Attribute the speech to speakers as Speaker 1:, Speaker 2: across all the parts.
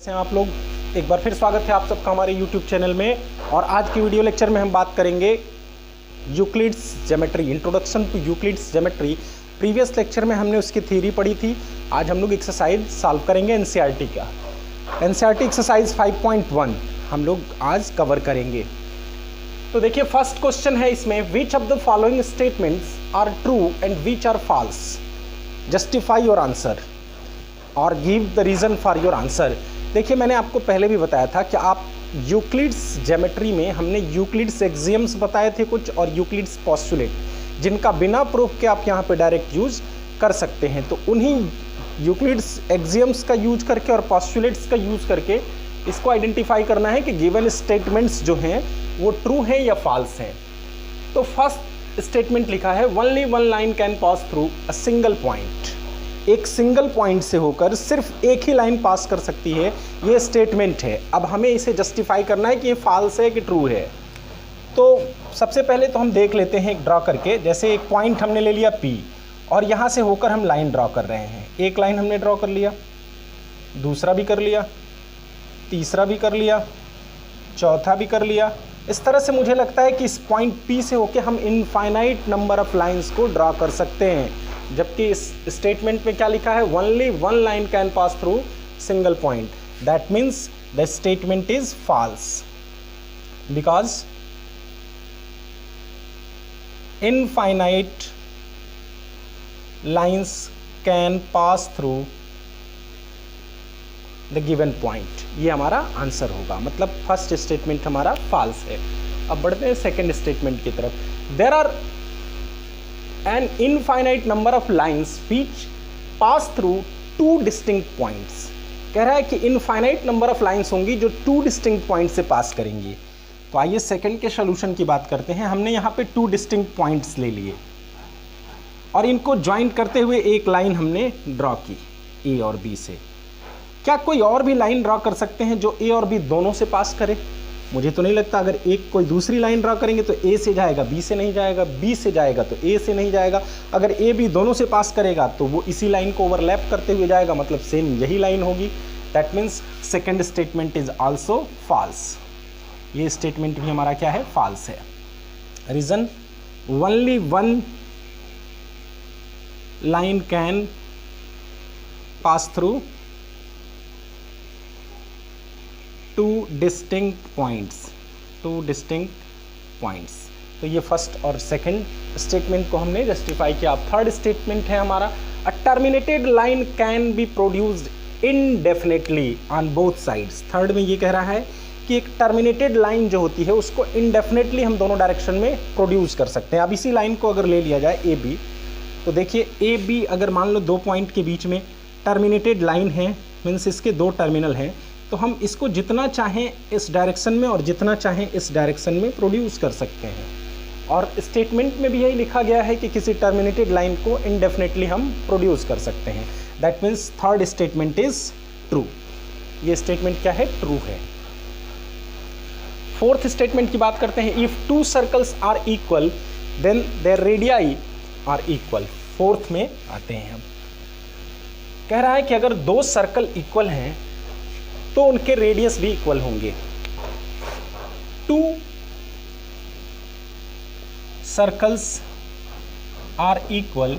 Speaker 1: हैं आप लोग। एक बार फिर स्वागत है आप सबका हमारे YouTube चैनल में। और आज की वीडियो लेक्चर में हम बात करेंगे Euclid's geometry, introduction to Euclid's geometry. Previous lecture में हमने उसकी थ्योरी पढ़ी थी। आज हम लोग एक्सरसाइज सॉल्व करेंगे NCERT का। NCERT एक्सरसाइज 5.1 हम लोग आज कवर करेंगे। तो देखिए फर्स्ट क्वेश्चन है इसमें, which of the following statements are true and which are false, justify your answer और give the reason for your answer. देखिए मैंने आपको पहले भी बताया था कि आप यूक्लिड्स ज्योमेट्री में हमने यूक्लिड्स एक्सियम्स बताए थे कुछ और यूक्लिड्स पोस्टुलेट, जिनका बिना प्रूफ के आप यहाँ पे डायरेक्ट यूज कर सकते हैं। तो उन्हीं यूक्लिड्स एक्सियम्स का यूज करके और पोस्टुलेट्स का यूज करके इसको आइडेंटिफाई करना है कि गिवन स्टेटमेंट्स जो हैं वो ट्रू हैं या फॉल्स हैं। तो फर्स्ट स्टेटमेंट लिखा है, only one line can pass through a single point. एक सिंगल पॉइंट से होकर सिर्फ एक ही लाइन पास कर सकती है, ये स्टेटमेंट है। अब हमें इसे जस्टिफाई करना है कि ये फॉल्स है कि ट्रू है। तो सबसे पहले तो हम देख लेते हैं एक ड्रॉ करके। जैसे एक पॉइंट हमने ले लिया P और यहाँ से होकर हम लाइन ड्रॉ कर रहे हैं। एक लाइन हमने ड्रॉ कर लिया, दूसरा भी कर लिया, तीसरा भी कर लिया, चौथा भी कर लिया। इस तरह से मुझे लगता है कि इस पॉइंट P से होकर हम इनफाइनाइट नंबर ऑफ लाइंस को ड्रॉ कर सकते हैं। जबकि इस स्टेटमेंट में क्या लिखा है, only one line can pass through single point. That means the statement is false because infinite lines can pass through the given point. ये हमारा आंसर होगा, मतलब फर्स्ट स्टेटमेंट हमारा फॉल्स है। अब बढ़ते हैं सेकंड स्टेटमेंट की तरफ। There are an infinite number of lines which pass through two distinct points. कह रहा है कि इनफाइनाइट नंबर ऑफ लाइंस होंगी जो टू डिस्टिंक्ट पॉइंट से पास करेंगी। तो आइए सेकंड के सॉल्यूशन की बात करते हैं। हमने यहाँ पे टू डिस्टिंक्ट पॉइंट्स ले लिए और इनको ज्वाइंट करते हुए एक लाइन हमने ड्रॉ की A और B से। क्या कोई और भी लाइन ड्रॉ कर सकते हैं जो A और B दोनों से पास करे? मुझे तो नहीं लगता। अगर एक कोई दूसरी लाइन ड्रॉ करेंगे तो A से जाएगा, B से नहीं जाएगा, B से जाएगा तो A से नहीं जाएगा। अगर A B दोनों से पास करेगा तो वो इसी लाइन को ओवरलैप करते हुए जाएगा, मतलब सेम यही लाइन होगी। That means second statement is also false. ये स्टेटमेंट भी हमारा क्या है, फॉल्स है। Reason, only one line can pass through two distinct points. तो ये फर्स्ट और सेकंड स्टेटमेंट को हमने जस्टिफाई किया। अब थर्ड स्टेटमेंट है हमारा, a terminated line can be produced indefinitely on both sides. Third में ये कह रहा है कि एक टर्मिनेटेड लाइन जो होती है उसको इनडेफिनेटली हम दोनों डायरेक्शन में प्रोड्यूस कर सकते हैं। अब इसी लाइन को अगर ले लिया जाए AB, तो देखिए AB अगर मान लो दो पॉइंट के बीच में टर्मिनेटेड लाइन है, मीन्स इसके दो टर्मिनल हैं, तो हम इसको जितना चाहें इस डायरेक्शन में और जितना चाहें इस डायरेक्शन में प्रोड्यूस कर सकते हैं। और स्टेटमेंट में भी यही लिखा गया है कि किसी टर्मिनेटेड लाइन को इनडेफिनेटली हम प्रोड्यूस कर सकते हैं। That means third statement is true. ये स्टेटमेंट क्या है, ट्रू है। फोर्थ स्टेटमेंट की बात करते हैं, if two circles are equal then their radii are equal. Fourth में आते हैं हम। कह रहा है कि अगर दो सर्कल इक्वल हैं तो उनके रेडियस भी इक्वल होंगे। टू सर्कल्स आर इक्वल,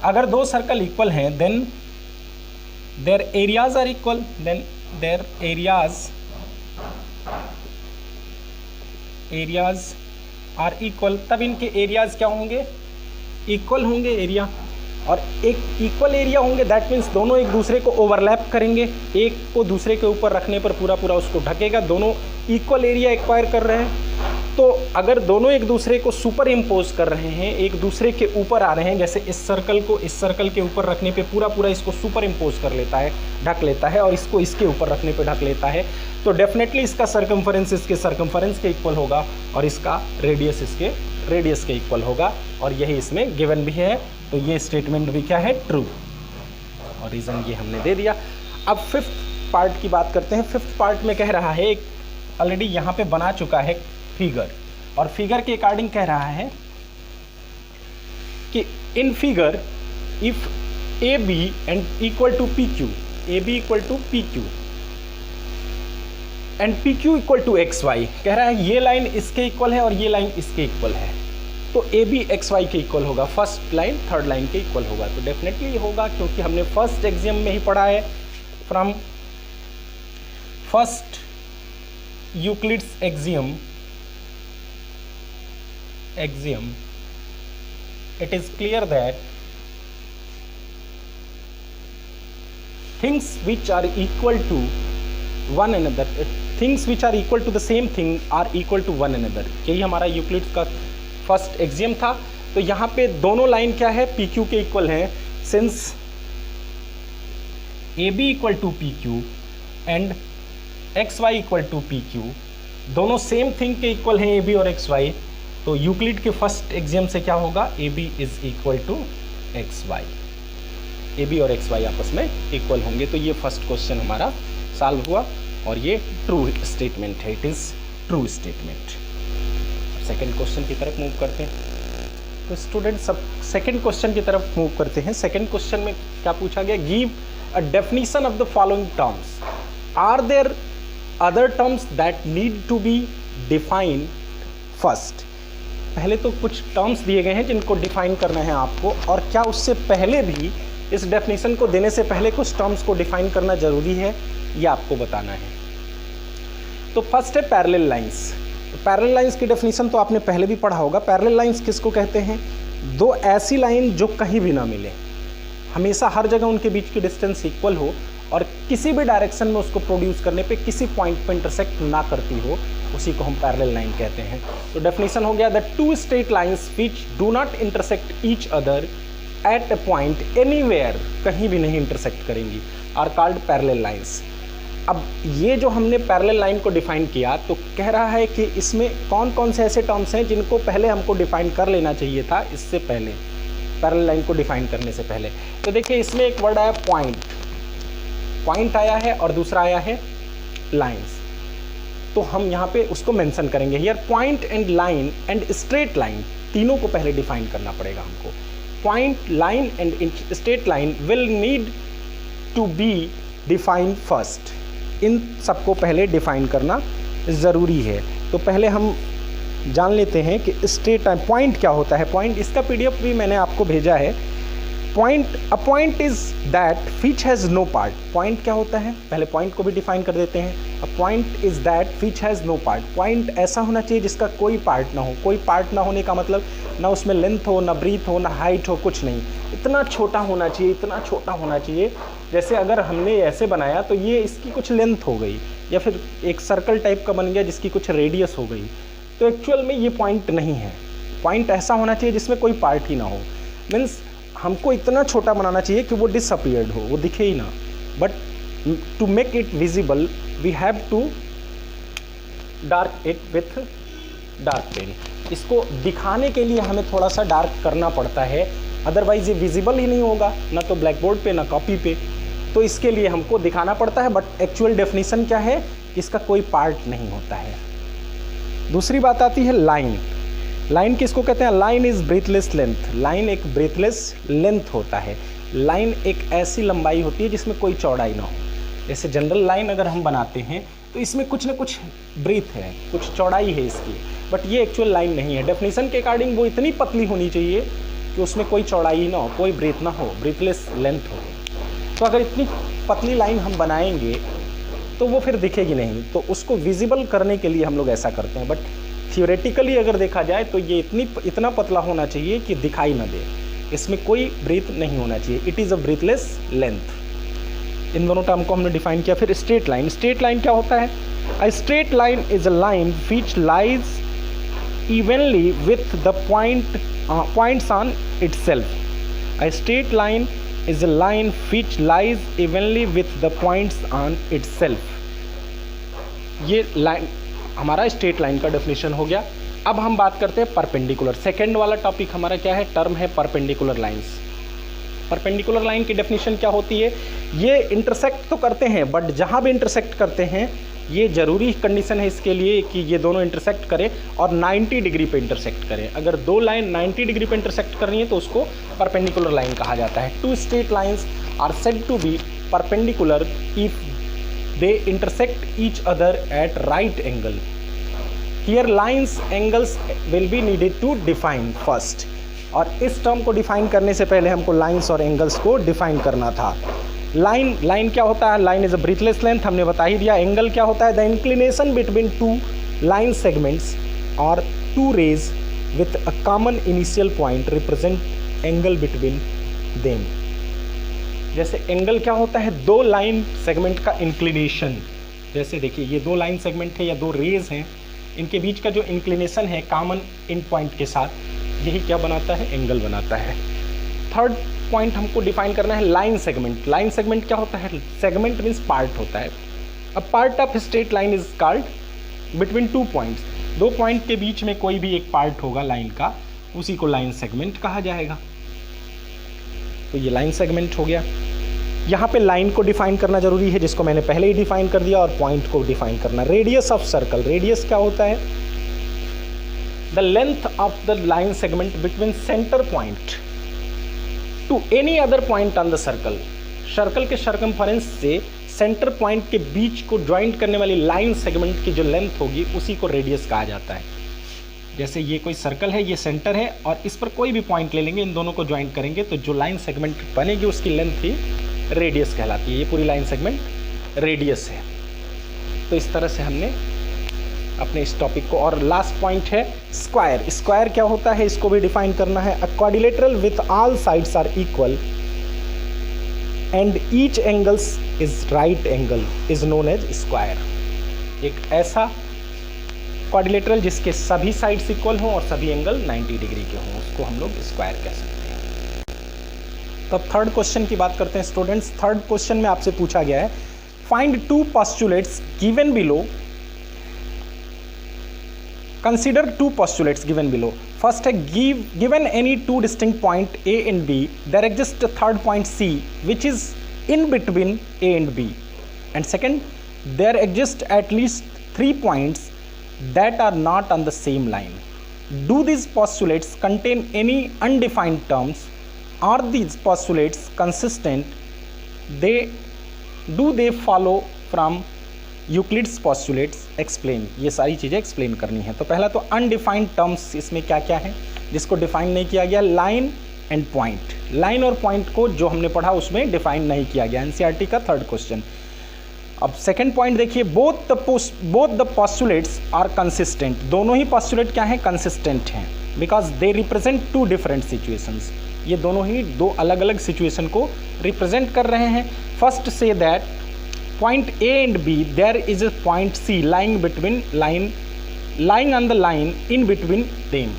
Speaker 1: अगर दो सर्कल इक्वल हैं then their areas are equal, then their areas are equal. तब इनके एरियाज क्या होंगे, इक्वल होंगे एरिया। और एक इक्वल एरिया होंगे, दैट मीन्स दोनों एक दूसरे को ओवरलैप करेंगे, एक को दूसरे के ऊपर रखने पर पूरा पूरा उसको ढकेगा। दोनों इक्वल एरिया एक्वायर कर रहे हैं। तो अगर दोनों एक दूसरे को सुपर इम्पोज कर रहे हैं, एक दूसरे के ऊपर आ रहे हैं, जैसे इस सर्कल को इस सर्कल के ऊपर रखने पे पूरा पूरा इसको सुपर इम्पोज कर लेता है, ढक लेता है, और इसको इसके ऊपर रखने पे ढक लेता है, तो डेफिनेटली इसका सर्कमफरेंस इसके सर्कमफरेंस के इक्वल होगा और इसका रेडियस इसके रेडियस के इक्वल होगा। और यही इसमें गिवन भी है। तो ये स्टेटमेंट भी क्या है, ट्रू। और रीज़न ये हमने दे दिया। अब फिफ्थ पार्ट की बात करते हैं। फिफ्थ पार्ट में कह रहा है, एक ऑलरेडी यहाँ पे बना चुका है फिगर, और फिगर के अकॉर्डिंग कह रहा है कि in figure if AB and equal to PQ, AB equal to PQ, and P Q equal to X Y, कह रहा है ये लाइन इसके इक्वल है और ये लाइन इसके इक्वल है, तो ए बी एक्स वाई के इक्वल होगा, फर्स्ट लाइन थर्ड लाइन के इक्वल होगा। तो डेफिनेटली ये होगा, क्योंकि हमने फर्स्ट एक्सियम में ही पढ़ा है, from first Euclid's axiom it is clear that things which are equal to one another, things which are equal to the same thing are equal to one another। यही हमारा Euclid's का first axiom था। तो यहाँ पे दोनों line क्या है, पी क्यू के इक्वल हैं, since A B equal to P Q and X Y equal to P Q, दोनों सेम थिंग के इक्वल हैं ए बी और एक्स वाई। तो यूक्लिड के फर्स्ट एक्सियम से क्या होगा, A B is equal to X Y, A B और एक्स वाई आपस में इक्वल होंगे। तो ये फर्स्ट क्वेश्चन हमारा सॉल्व हुआ और ये ट्रू स्टेटमेंट है, it is true statement. Second question की तरफ मूव करते हैं। तो स्टूडेंट सब सेकेंड क्वेश्चन की तरफ मूव करते हैं। सेकेंड क्वेश्चन में क्या पूछा गया, give a definition of the following terms, are there other terms that need to be defined first. पहले तो कुछ टर्म्स दिए गए हैं जिनको डिफाइन करना है आपको, और क्या उससे पहले भी, इस डेफिनेशन को देने से पहले कुछ टर्म्स को डिफाइन करना जरूरी है, ये आपको बताना है। तो फर्स्ट है पैरेलल लाइंस। तो पैरेलल लाइंस की डेफिनेशन तो आपने पहले भी पढ़ा होगा। पैरेलल लाइंस किसको कहते हैं, दो ऐसी लाइन जो कहीं भी ना मिले, हमेशा हर जगह उनके बीच की डिस्टेंस इक्वल हो और किसी भी डायरेक्शन में उसको प्रोड्यूस करने पे किसी पॉइंट पे इंटरसेक्ट ना करती हो, उसी को हम पैरेलल लाइन कहते हैं। तो डेफिनेशन हो गया, the two straight lines which do not intersect each other at a point anywhere, कहीं भी नहीं इंटरसेक्ट करेंगी, आर कॉल्ड पैरेलल लाइंस। अब ये जो हमने पैरेलल लाइन को डिफाइन किया, तो कह रहा है कि इसमें कौन कौन से ऐसे टर्म्स हैं जिनको पहले हमको डिफाइन कर लेना चाहिए था, इससे पहले, पैरेलल लाइन को डिफाइन करने से पहले। तो देखिए इसमें एक वर्ड आया पॉइंट, पॉइंट आया है और दूसरा आया है लाइंस। तो हम यहाँ पे उसको मेंशन करेंगे here, point and line and straight line, तीनों को पहले डिफाइन करना पड़ेगा हमको। Point, line and straight line will need to be defined first, इन सबको पहले डिफाइन करना ज़रूरी है। तो पहले हम जान लेते हैं कि स्ट्रेट लाइन, पॉइंट क्या होता है। पॉइंट, इसका पीडीएफ भी मैंने आपको भेजा है। Point, a point is that which has no part. Point क्या होता है, पहले पॉइंट को भी डिफाइन कर देते हैं। A point is that which has no part, point ऐसा होना चाहिए जिसका कोई पार्ट ना हो। कोई पार्ट ना होने का मतलब ना उसमें लेंथ हो, ना ब्रीथ हो, ना हाइट हो, कुछ नहीं, इतना छोटा होना चाहिए, इतना छोटा होना चाहिए। जैसे अगर हमने ऐसे बनाया तो ये इसकी कुछ लेंथ हो गई, या फिर एक सर्कल टाइप का बन गया जिसकी कुछ रेडियस हो गई, तो एक्चुअल में ये पॉइंट नहीं है। पॉइंट ऐसा होना चाहिए जिसमें कोई पार्ट ही ना हो, मीन्स हमको इतना छोटा बनाना चाहिए कि वो डिसअपियर्ड हो, वो दिखे ही ना। But to make it visible we have to dark it with dark pen. इसको दिखाने के लिए हमें थोड़ा सा डार्क करना पड़ता है, अदरवाइज ये विजिबल ही नहीं होगा, ना तो ब्लैक बोर्ड पे ना कॉपी पे। तो इसके लिए हमको दिखाना पड़ता है, बट एक्चुअल डेफिनेशन क्या है, इसका कोई पार्ट नहीं होता है। दूसरी बात आती है लाइन। लाइन किसको कहते हैं, line is breathless length. Line एक ब्रीथलेस लेंथ होता है। लाइन एक ऐसी लंबाई होती है जिसमें कोई चौड़ाई ना हो। जैसे जनरल लाइन अगर हम बनाते हैं तो इसमें कुछ ना कुछ ब्रीथ है, कुछ चौड़ाई है इसकी, बट ये एक्चुअल लाइन नहीं है। डेफिनेशन के अकॉर्डिंग वो इतनी पतली होनी चाहिए कि उसमें कोई चौड़ाई ना हो, कोई ब्रीथ ना हो, ब्रीथलेस लेंथ हो। तो अगर इतनी पतली लाइन हम बनाएंगे तो वो फिर दिखेगी नहीं। तो उसको विजिबल करने के लिए हम लोग ऐसा करते हैं, बट थियोरेटिकली अगर देखा जाए तो ये इतना पतला होना चाहिए कि दिखाई ना दे, इसमें कोई ब्रीथ नहीं होना चाहिए। It is a breathless length. इन दोनों टर्म को हमने डिफाइन किया। फिर स्ट्रेट लाइन। स्ट्रेट लाइन क्या होता है, a straight line is a line which lies evenly with the points on itself. A straight line is a line which lies evenly with the points on itself। ये line हमारा straight line का definition हो गया। अब हम बात करते हैं परपेंडिकुलर। सेकेंड वाला टॉपिक हमारा क्या है, टर्म है परपेंडिकुलर लाइंस। परपेंडिकुलर लाइन की डेफिनेशन क्या होती है, ये इंटरसेक्ट तो करते हैं, बट जहाँ भी इंटरसेक्ट करते हैं ये ज़रूरी कंडीशन है इसके लिए कि ये दोनों इंटरसेक्ट करें और 90 डिग्री पे इंटरसेक्ट करें। अगर दो लाइन 90 डिग्री पे इंटरसेक्ट कर रही है तो उसको परपेंडिकुलर लाइन कहा जाता है। Two straight lines are said to be perpendicular if they intersect each other at right angle. Here lines angles will be needed to define first. और इस टर्म को डिफाइन करने से पहले हमको लाइंस और एंगल्स को डिफाइन करना था. लाइन क्या होता है? Line is a breathless length, हमने बता ही दिया. एंगल क्या होता है? The inclination between two line segments और two rays with a common initial point represent angle between them. जैसे एंगल क्या होता है? दो लाइन सेगमेंट का इंक्लिनेशन. जैसे देखिए ये दो लाइन सेगमेंट है या दो रेज हैं, इनके बीच का जो इंक्लिनेशन है कॉमन इन पॉइंट के साथ, यही क्या बनाता है? एंगल बनाता है. थर्ड पॉइंट हमको डिफाइन करना है लाइन सेगमेंट. लाइन सेगमेंट क्या होता है? सेगमेंट मीन्स पार्ट होता है. A part of straight line is called between two points. दो पॉइंट के बीच में कोई भी एक पार्ट होगा लाइन का, उसी को लाइन सेगमेंट कहा जाएगा. तो ये लाइन सेगमेंट हो गया. यहाँ पे लाइन को डिफाइन करना जरूरी है, जिसको मैंने पहले ही डिफाइन कर दिया, और पॉइंट को डिफाइन करना. Radius of circle. रेडियस क्या होता है? The length of the line segment between centre point two any other point on the circle. Circle के सर्कमफरेंस से सेंटर पॉइंट के बीच को ज्वाइंट करने वाली लाइन सेगमेंट की जो लेंथ होगी, उसी को रेडियस कहा जाता है. जैसे ये कोई सर्कल है, ये सेंटर है, और इस पर कोई भी पॉइंट ले लेंगे, इन दोनों को ज्वाइंट करेंगे तो जो लाइन सेगमेंट बनेगी उसकी लेंथ ही रेडियस कहलाती है. ये पूरी लाइन सेगमेंट रेडियस है. तो इस तरह से हमने अपने इस टॉपिक को. और लास्ट पॉइंट है स्क्वायर. स्क्वायर क्या होता है? इसको भी डिफाइन करना है. A quadrilateral with all sides are equal and each angles is right angle is known as square. एक ऐसा क्वाड्रिलेटरल जिसके सभी साइड्स इक्वल हों और सभी एंगल 90 डिग्री के हों, उसको हम लोग स्क्वायर कह सकते हैं. तब थर्ड क्वेश्चन की बात करते हैं स्टूडेंट्स. थर्ड क्वेश्चन में आपसे पूछा गया है, find two postulates given below. Consider two postulates given below. First है, given any two distinct point A and B, there exist third point C which is in between A and B. And second, there exist at least 3 points that are not on the same line. Do these postulates contain any undefined terms? Are these postulates consistent? Do they follow from Euclid's postulates? Explain. ये सारी चीज़ें explain करनी है. तो पहला तो undefined terms इसमें क्या क्या है जिसको डिफाइन नहीं किया गया? Line and point. लाइन और पॉइंट को जो हमने पढ़ा उसमें डिफाइन नहीं किया गया. एनसीईआरटी का थर्ड क्वेश्चन. अब सेकंड पॉइंट देखिए, both the postulates are consistent. दोनों ही पोस्टुलेट क्या हैं? कंसिस्टेंट हैं, because they represent two different situations. ये दोनों ही दो अलग अलग सिचुएशन को रिप्रेजेंट कर रहे हैं. First say that point A and B, there is a point C lying on the line in between them.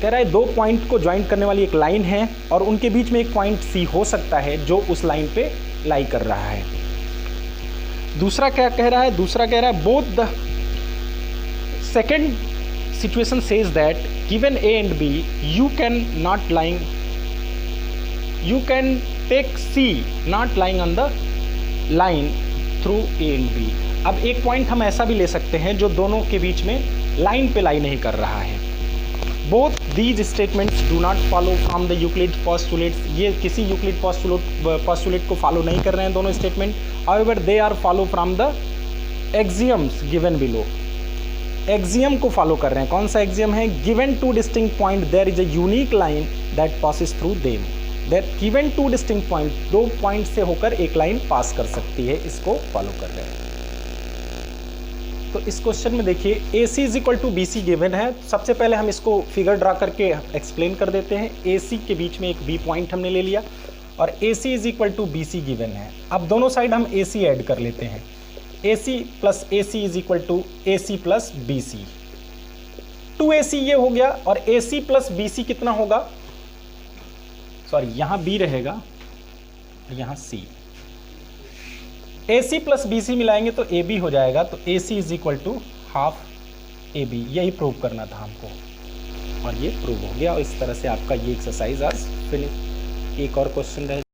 Speaker 1: कह रहा है दो पॉइंट को ज्वाइंट करने वाली एक लाइन है और उनके बीच में एक पॉइंट सी हो सकता है जो उस लाइन पे लाई कर रहा है. दूसरा क्या कह रहा है? दूसरा कह रहा है both the second situation says that given A and B you can take C not lying on the line through A and B. अब एक पॉइंट हम ऐसा भी ले सकते हैं जो दोनों के बीच में लाइन पे लाई नहीं कर रहा है. Both these statements do not follow from the Euclid postulates. ये किसी यूक्लिड पोस्टुलेट को फॉलो नहीं कर रहे हैं दोनों statement. However, they are follow from the axioms given below. Axiom को फॉलो कर रहे हैं. कौन सा axiom है? Given two distinct point, there is a unique line that passes through them. That given two distinct point, दो point से होकर एक लाइन पास कर सकती है, इसको फॉलो कर रहे हैं. तो इस क्वेश्चन में देखिए AC is equal to BC given है. सबसे पहले हम इसको फिगर ड्रा करके एक्सप्लेन कर देते हैं. AC के बीच में एक B पॉइंट हमने ले लिया और AC is equal to BC given है. अब दोनों साइड हम AC ऐड कर लेते हैं. AC plus AC is equal to AC plus BC. 2AC ये हो गया और AC प्लस BC कितना होगा? सॉरी, यहाँ B रहेगा और यहाँ C. AC प्लस BC मिलाएंगे तो AB हो जाएगा. तो AC is equal to half AB. यही प्रूव करना था हमको और ये प्रूव हो गया. और इस तरह से आपका ये एक्सरसाइज आज फिनिश. एक और क्वेश्चन रह